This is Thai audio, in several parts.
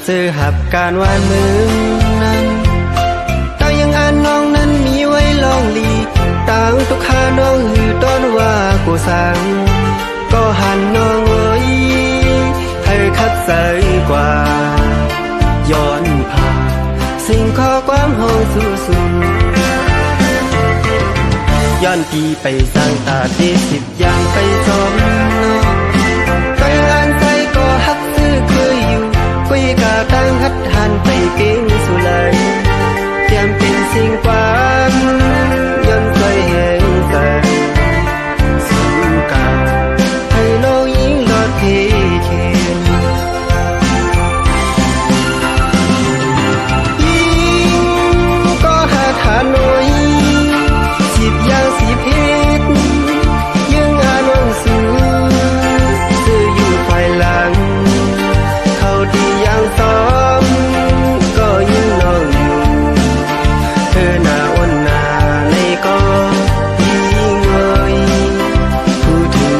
ซื้อหับการวานมึงนั้นเต้ายังอ่านน้องนั้นมีไว้ลองลีต่างตุกขาน้องหือต้นว่ากูสั่งก็หันน้องเอ้ยให้คัดใส่กว่าย้อนผ่าสิ่งข้อความห้องสู่สุนย้อนปีไปสร้างตาที่10อย่างไปสมก็ยังอ่านใจก็ฮักซื้อคืออยู่กุยกาตั้งฮัดหันไปเก่งสุไลเตรียมเป็นสิ่งความย้อนใจแห่งใจสู่กาให้น้องยิ่งรอดเทเข็นยิ่งก็หาทานน้อย10อย่าง10เหตุยังอ่านหนังสือซื้ออยู่ภายหลังเขาที่ยังซ้อมก็ยิ่งน้องอยู่เธอหน้าอ้นหน้าในก็ยิ่งเอ่ยพูดถึง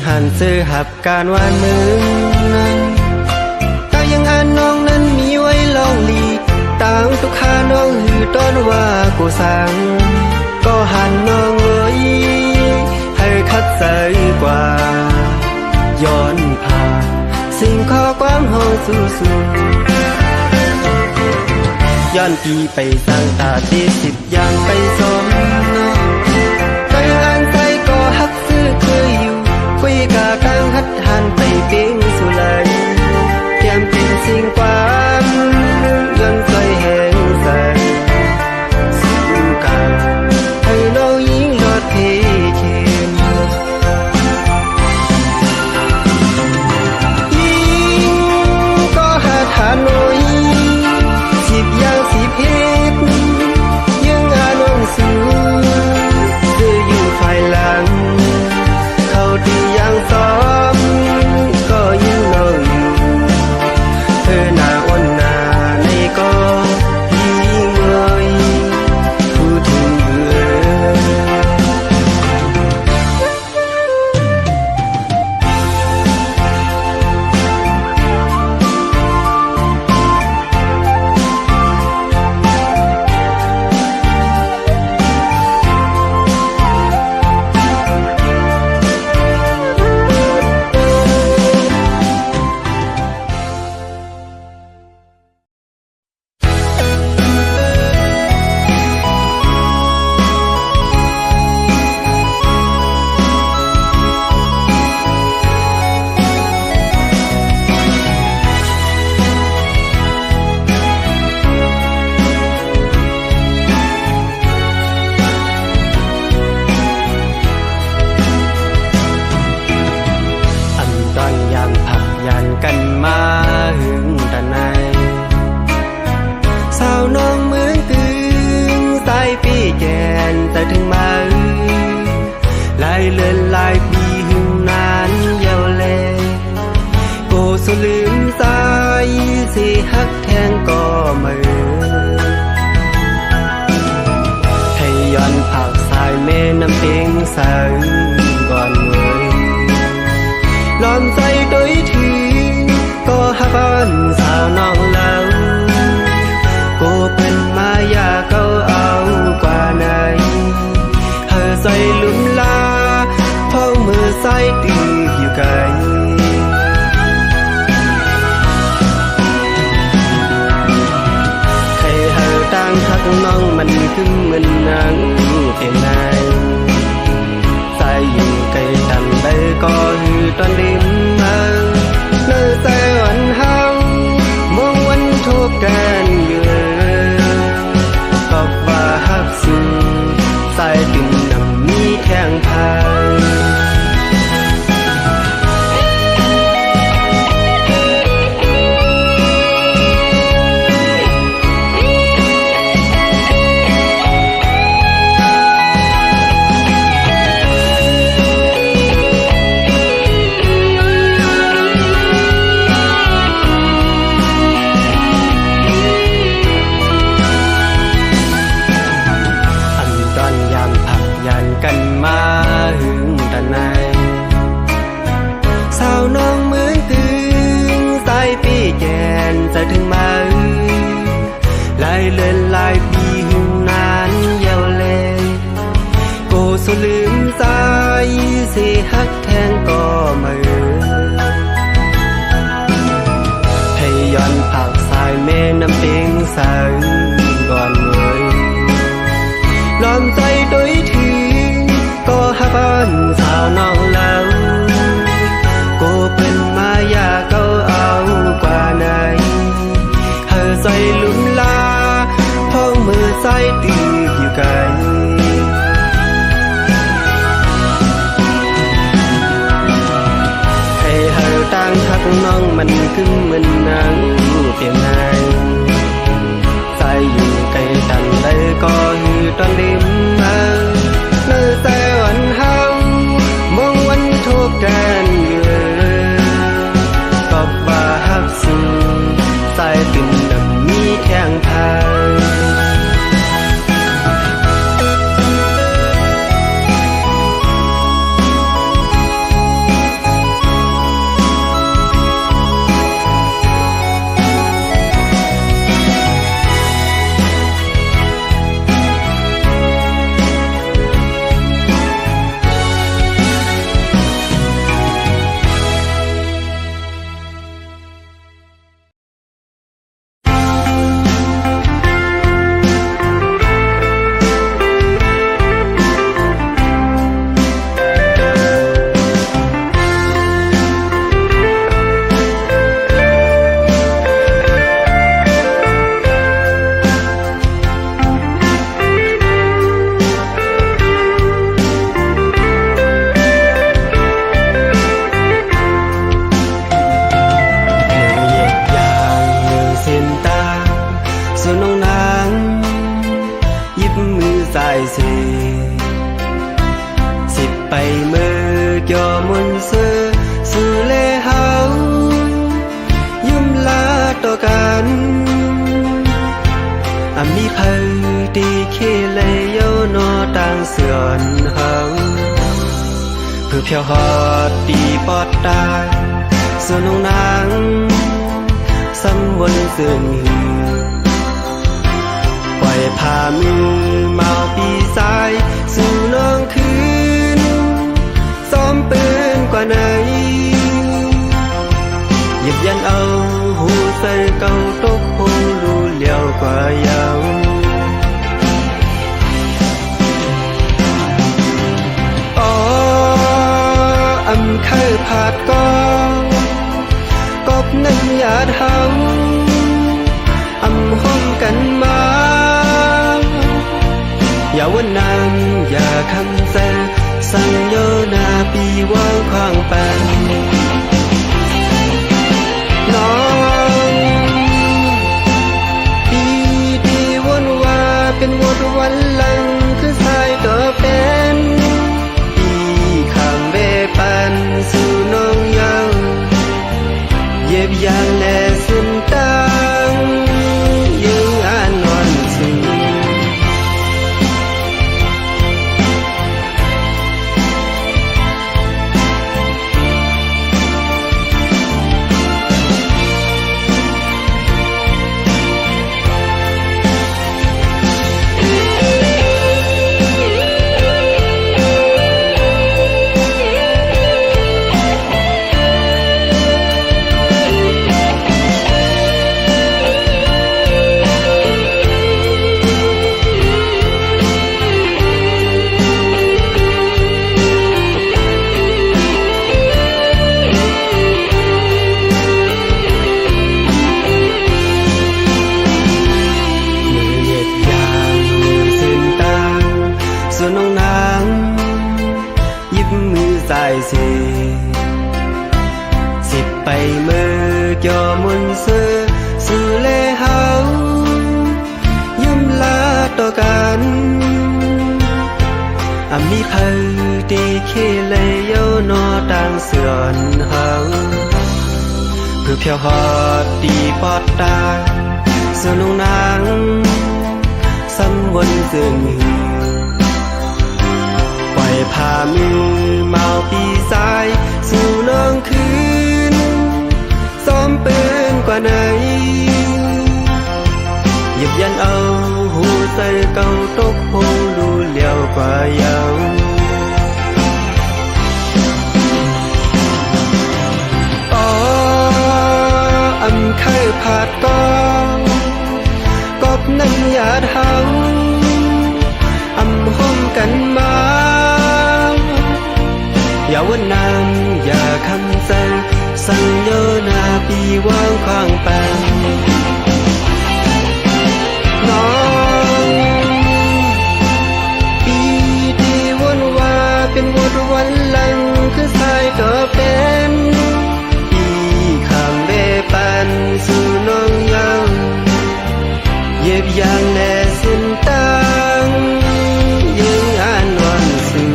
หันซื้อหับการวานมึงนั้นเต้ายังอ่านน้องนั้นมีไว้ลองลีต่างตุกขาน้องหือต้นว่ากูสั่งก็หันน้องเอ้ยให้คัดใส่กว่าย้อนผ่าสิ่งข้อความห้องสู่สุนย้อนปีไปสร้างตาที่10อย่างไปสมก็ยังอ่านใจก็ฮักซื้อคืออยู่กุยกาตั้งฮัดหันไปเก่งสุไลเตรียมเป็นสิ่งความย้อนใจแห่งใจสู่กาให้น้องยิ่งรอดเทเข็นยิ่งก็หาทานน้อย10อย่าง10เหตุยังอ่านหนังสือซื้ออยู่ภายหลังเขาที่ยังซ้อมก็ยิ่งน้องอยู่เธอหน้าอ้นหน้าในก็ยิ่งเอ่ยพูดถึงเบื่อกันมาหึงตะไนสาวน้องเหมือนกึ่งสายปีแกนแต่ถึงมาหลายเลือนหลายปีหึงนานยาวแลโกสุลืมสายสิฮักแทงก็มือให้ย้อนผักสายแม่น้ำเพียงสายก่อนเมื่อลอมใจโดยทีก็ฮักบ้านสาวน้องเล่ากูเป็นมายาเขาเอากว่าไหนเธอใส่ลุ่มลาท้องมือใส่ตีอยู่ไกลใครเธอตั้งทักน้องมันขึ้นเหมือนนางเพียงไหนใส่อยู่ไกลต่ำได้ก็หือตอนดินมาเนื้อใจอ่อนเฮามองวันทุกกันอยู่ก็ว่าฮักสูใส่ตึงนำมีแข้งพาย กันมาหึงตะไนสาวน้องเหมือนตึงสายปีแกนจะถึงมาหลายเลือนหลายปีหึงนานยาวแลโกสลืมสายสิฮักแทงก็มาให้ย้อนผักสายแม่น้ำเต็งสายก่อนเลยลอมใจโดยทีก็ฮักบ้านสาวน้องเล่าโกเป็นมายาเก้าเอากว่าไหนเธอใจลุ่มลาพ้องมือใจตีอยู่ไกลให้เธอตั้งฮักน้องมันขึ้นมันนั่งเพียงไหนใจอยู่ไกลตันเลยก็หือตอนริมมาเนื้อใจวันเฮามองวันทุกกันอยู่ก็ว่าฮักสูใจตื่นดำมีแข้งพายสิบไปเมื่อจ่อมุนเสือสู่เลเฮายุ่มลาต่อกันมีเพอดีเคเลยโยนอต่างเสือนเฮาเพื่อเพียวหอดดีปอดตายส่วนน้องนางสำวนซึ่งปล่อยพามือเมาปีสายสู่น้องคืนซ้อมปืนกว่าไหนหยิบยันเอาหูใส่เก่าตกหูรู้เลี้ยวกว่ายาวอ๋อเคยผาดกองกบเงินหยาดเฮาห้องกันมาอย่าวันนั้นอย่าคำแซงสั่งโยนาปีว่างควางแปงน้องปีดีวนว่าเป็นวนวันหลังคือสายก็เป็นปีข้ามเบปันสู่น้องยังเย็บยางแลสิ้นตังสิบไปเมื่อจ่อมุนเสือสู่เลเฮายุ่มลาต่อกันมีเพอดีเคเลยโยนอต่างเสือนเฮาเพื่อเพียวหอดดีปอดตาส่วนน้องนางสำวนซึ่งป ยังอำเคยผาดกองกบน้ำยาทังอำห้มกันมาอย่าวันนานอย่าคำสั่งสั่งโยนาปีว่างควางแปงน้องปีที่วนว่าเป็นวดวันหลังคือสายก็เป็นปีข้างเบปันสู่น้องยังเย็บยางแน่สิ้นตังยังอ่านวันสื่อ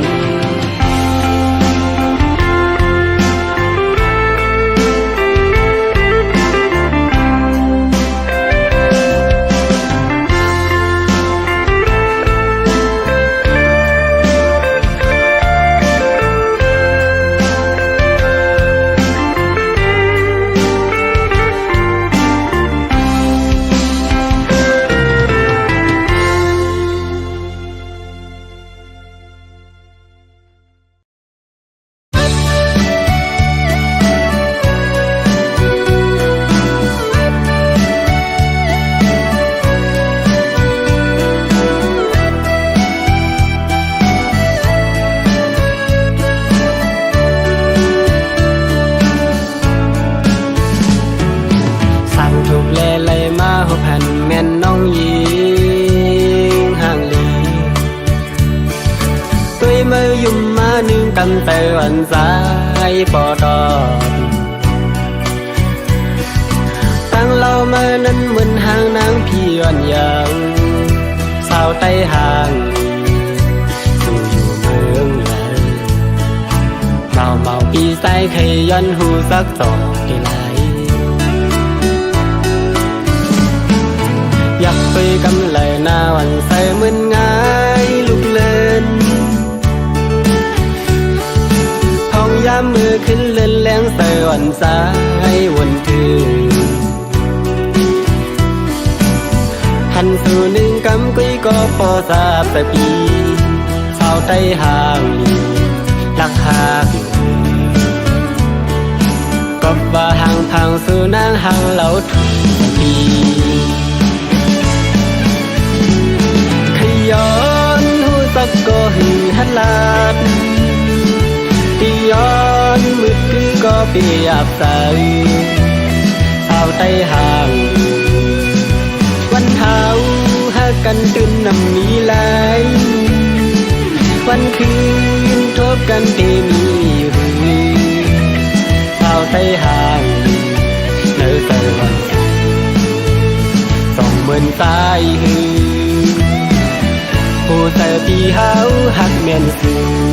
กันแต่วันสายปอดอนตั้งเรามานั้นเหมือนห่างนางพี่อ่อนยังสาวใต้ห่างสู่อยู่เมืองใหญ่เมาปีใส่เคยย้อนหูสักสองที่ไหลอยากไปกำไหลหน้าวันใส่เหมือนง่ายลูกเล่นยามมือขึ้นเล่นแรงใส่วันสายวนถือหันสู่หนึ่งกำกุ้ยก็พอทราบแต่ปีสาวใต้ห่างมีรักหากก็ว่าห่างพังสู่นางห่างเหล่าทุกปีขย้อนหูสักก็หือหันลาดย้อนมืดคือก็เปียบใสสาวใต้ห่างวันเท้าหากันตื่นนำมีไหลวันคืนทบกันเตมีหรือสาวใต้ห่างเนื้อใส่วันส่องเหมือนสายหือผู้ใส่ปีเฮาหักเมียนสื่อ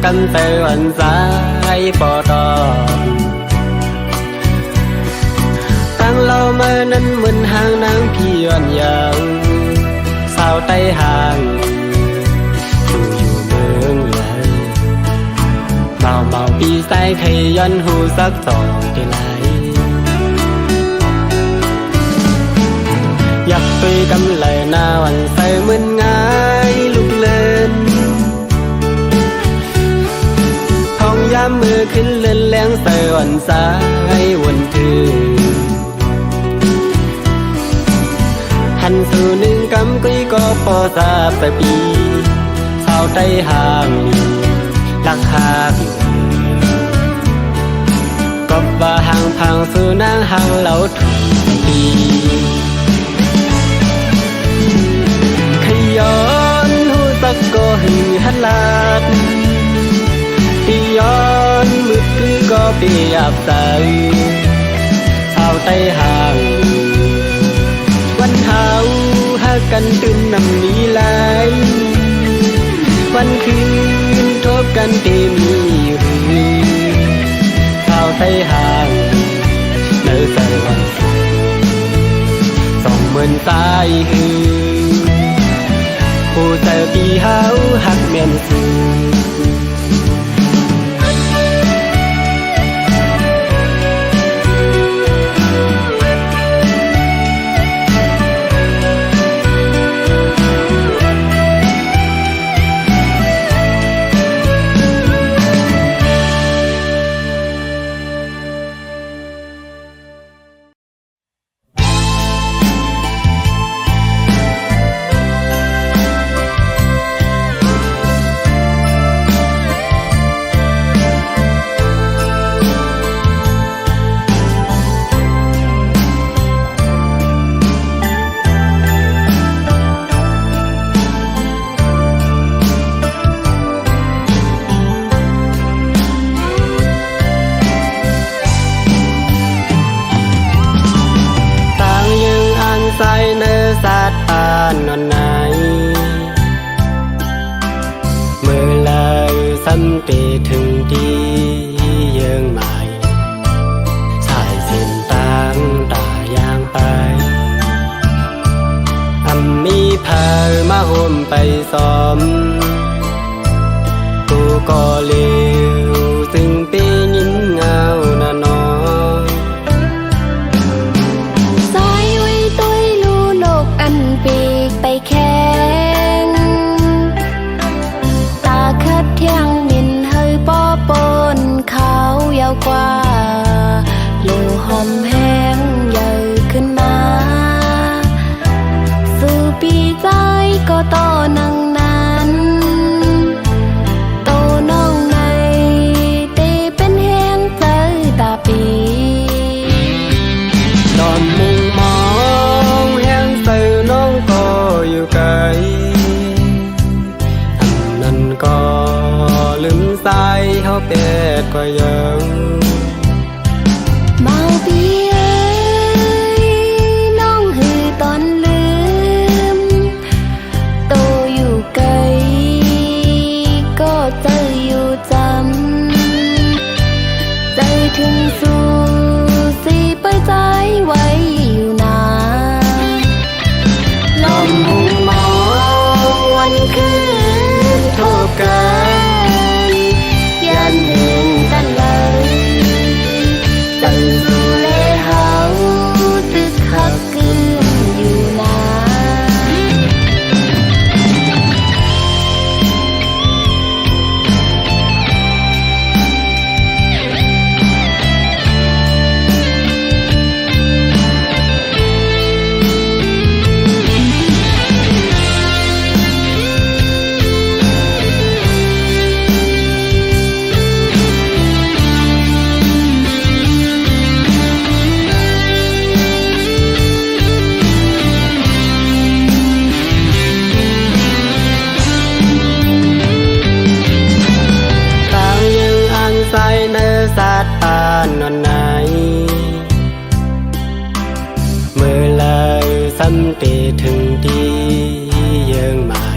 กันแต่วันสายปอดอนตั้งเรามานั้นเหมือนห่างนางพี่อ่อนยังสาวใต้ห่างสู่อยู่เมืองใหญ่เมาปีใส่เคยย้อนหูสักสองที่ไหลอยากไปกำไหลหน้าวันใส่เหมือนง่ายลูกเล่นยามมือขึ้นเล่นแรงใส่วันสายวนถือหันสู่หนึ่งกำกุ้ยก็พอทราบแต่ปีสาวใต้ห่างมีรักหากก็ว่าห่างพังสู่นางห่างเหล่าทุกปีขย้อนหูสักก็หือหันลาดย้อนมืดคือก็เปียบใสสา ไต้ห่างวันเฮาหากันตื่นนำนี้หลายวันคืนทบกันเตมีหรือข่าวไต้ห่างเนื้อใจวันส่องเหมือนตายหือผู้ใจที่เฮาหักแม่นสื่อใส่เนื้อสัตว์ปานนอนไหนเมื่อลายสันติถึงดีเยื่องใหม่สายเส้นต่างตายางไปมีพามาห่มไปซ้อมกูก็เลี้ยวถึงปียิ้มเงาหน้านอนปีกไปแข่งตาคัดเที่ยงมินเฮยป้อปนเขายาวกว่าเลือหอมแห้งใหญ่ขึ้นมาสู่ปีใจก็ต่อนังนั้นโตน้องในเตเป็นแห้งใจตาปีนอนมุงมองแห้งใส่น้องก็อยู่ไกลอันนั้นก็ลืมสายเขาเป็ดก็ยังเมาปีเอ้ยน้องหือตอนลืมโตอยู่ไกลก็ใจอยู่จำใจถึงสู่สิไปใจไว้อยู่นาลมหุงมองวันคืนทบกันยันเห็นกันเลยใจสู่เลเฮาตึกหักกึ่งอยู่นาใส่เนื้อสัตว์ปานนอนไหนเมื่อลายสันติถึงดีเยื่องใหม่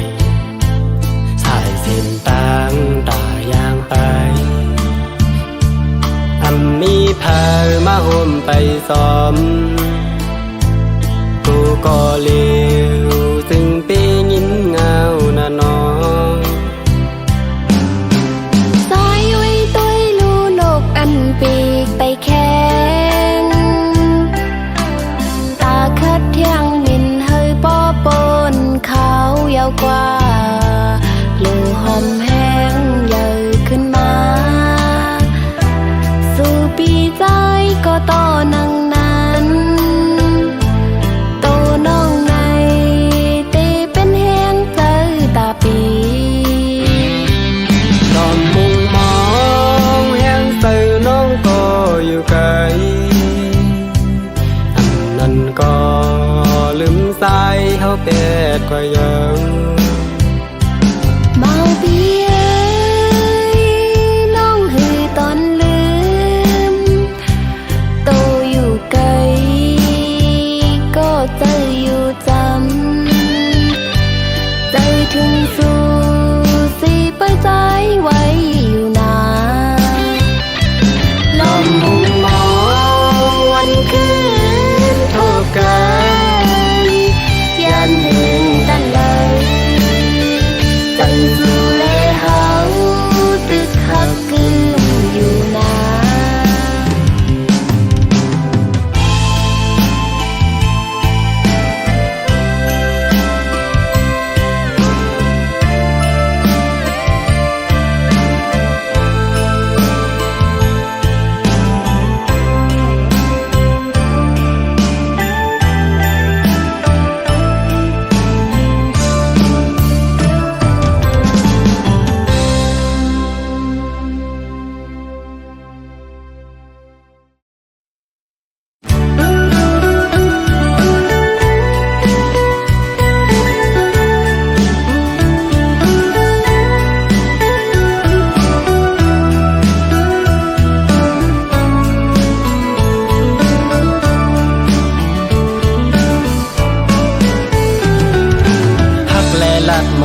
สายเส้นต่างตายางไปมีพามาห่มไปซ้อมกูก็เลี้ยวถึงปียิ้มเงาหน้านอนปีกไปแข่งตาคัดเที่ยงมินเฮยป้อปนเขายาวกว่าเลือหอมแห้งใหญ่ขึ้นมาสู่ปีใจก็ต่อนังนั้นโตน้องในเตเป็นแห้งใจตาปีตอนมุงมองแห้งใส่น้องก็อยู่ไกลอันนั้นก็ลืมสายเขาเป็ดก็ยังเมาปีเอ้ยน้องหือตอนลืมโตอยู่ไกล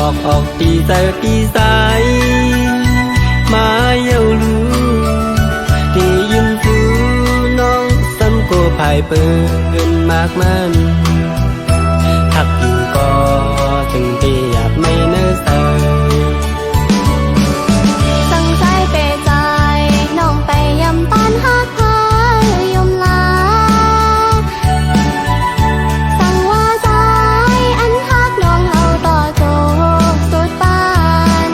mọc ọc đi giờ đi dài mà yêu lu thì yên phúน้องซ้ำกูภายเปินมากมันหักอยู่ก็ถึงที่อยากไม่เนื้อใสสั่งใจเปใจน้องไปยำตอนหักพายมลาสั่งว่าใจอันหักน้องเอาต่อโจสุดปาน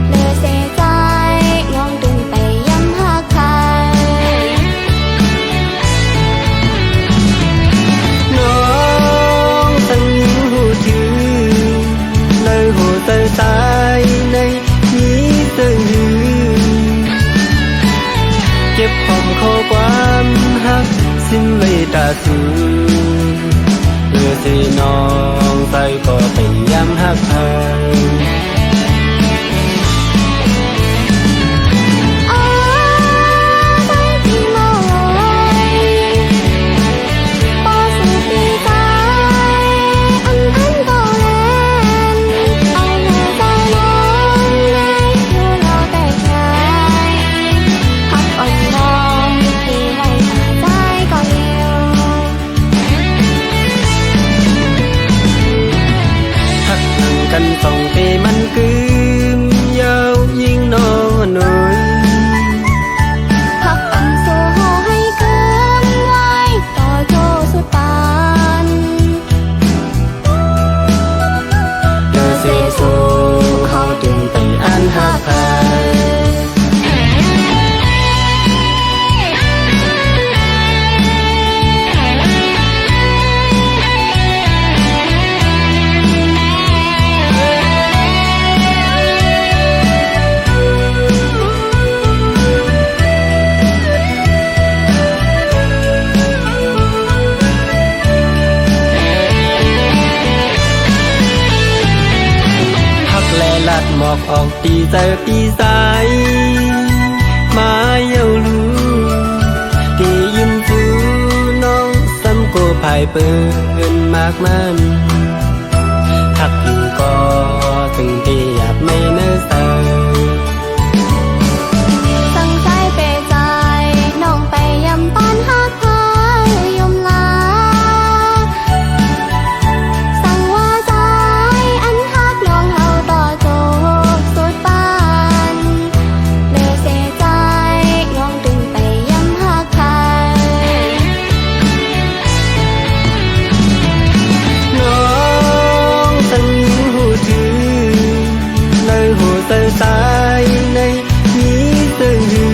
เลือเสียใจน้องดึงไปยำหักใครน้องตั้งยิ้มหูถือnơi hồ tơ tái này nhí tơ hưเก็บหอมข้อความฮักสิ้นไม่ตาสูเพื่อสิน้องใส่ก็พยายามฮักเธอกันส่องปีมันคืมยาวยิ่งนอนหน่อยพักอันโซโหให้เกินไว้ต่อโจสุดปานเธอเสียสูเขาจึงไปอ่านหักใครลัดหมอกออกปีเจอปีสายมาเยาลูที่ยิ้มฟูน้องซ้ำโกภายเปินมากมันหักอยู่ก็ถึงที่อยากไม่เนื้อใสสั่งใจเปใจน้องไปยำตอนหักพายมลาสั่งว่าใจอันหักน้องเอาต่อโจสุดปานเลือเสียใจน้องดึงไปยำหักใครน้องตั้งยิ้มหูถือnơi hồ tơ tái này nhí tơ hư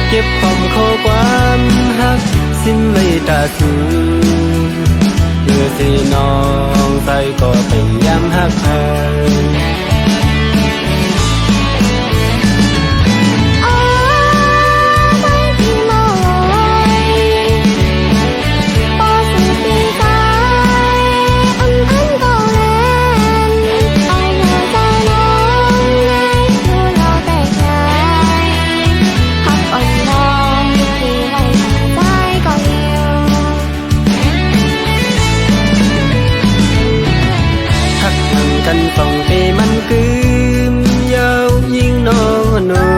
เก็บหอมข้อความฮักสิ้นไม่ตาสูเพื่อสิน้องใส่ก็พยายามฮักเธอกันส่องปีมันคืมยาวยิ่งนอนหน่อย